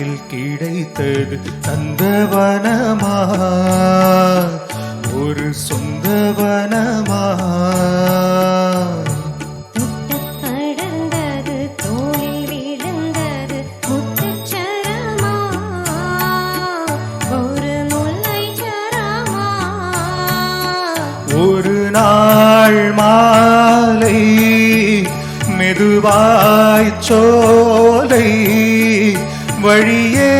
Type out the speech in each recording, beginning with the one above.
கையில் கிடைத்தது நந்தவனமா ஒரு சொந்தவனமா ஒரு நாள் மாலை மெதுவாய் சோலை வழியே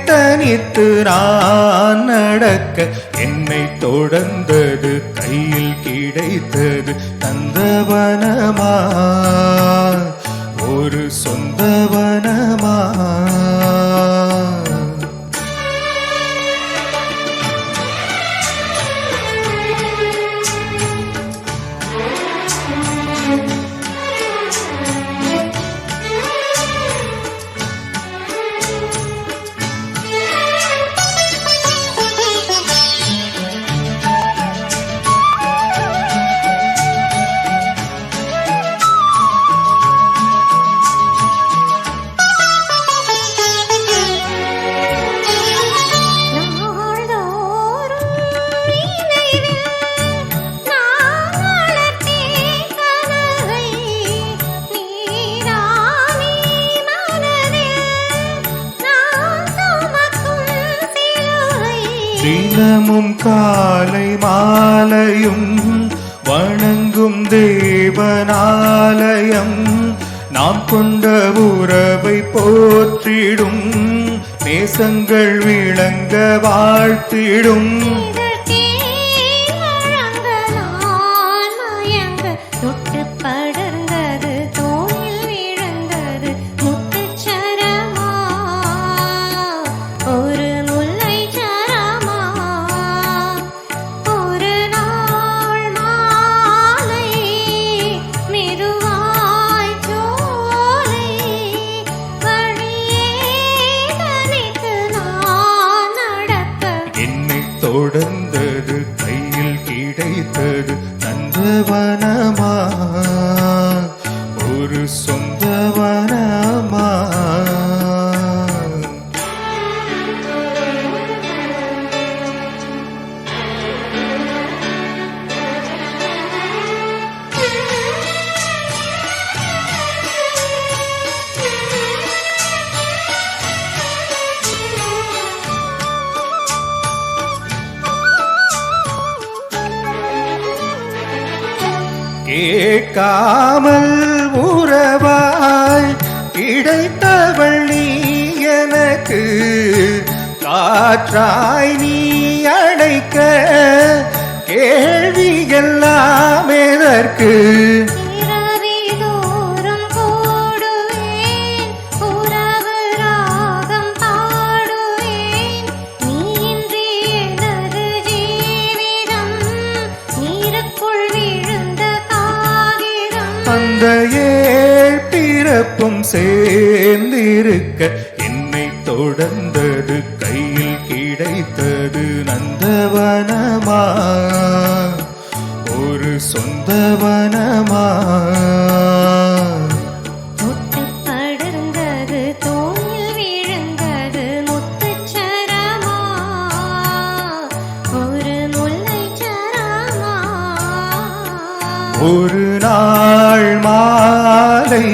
தனித்து நான் நடக்க என்னை தொடர்ந்தது கையில் கிடைத்தது நந்தவனமா ஒரு சொந்தவனமா தினமும் காலை மாலையும் வணங்கும் தேவனாலயம் நாம் கொண்ட உறவை போற்றிடும் நேசங்கள் விளங்க வாழ்த்திடும் தொடர்ந்தது கையில் கிடைத்தது நந்தவனமா ஒரு சொந்தவனமா கேட்காமல் உறவாய் கிடைத்தவள் நீ எனக்கு காற்றாய் நீ அடைக்க கேள்வி எல்லாம் எதற்கு அந்த ஏழ் பிறப்பும் சேர்ந்திருக்க என்னை தொடர்ந்தது கையில் கிடைத்தது நந்தவனமா ஒரு சொந்தவனமா ஒரு நாள் மாலை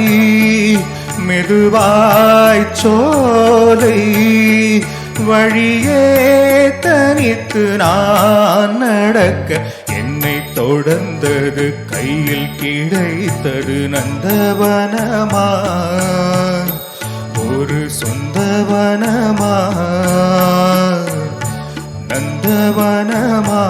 மெதுவாய் சோலை வழியே தனித்து நான் நடக்க என்னை தொடர்ந்தது கையில் கிடைத்தது நந்தவனமா ஒரு சொந்தவனமா நந்தவனமா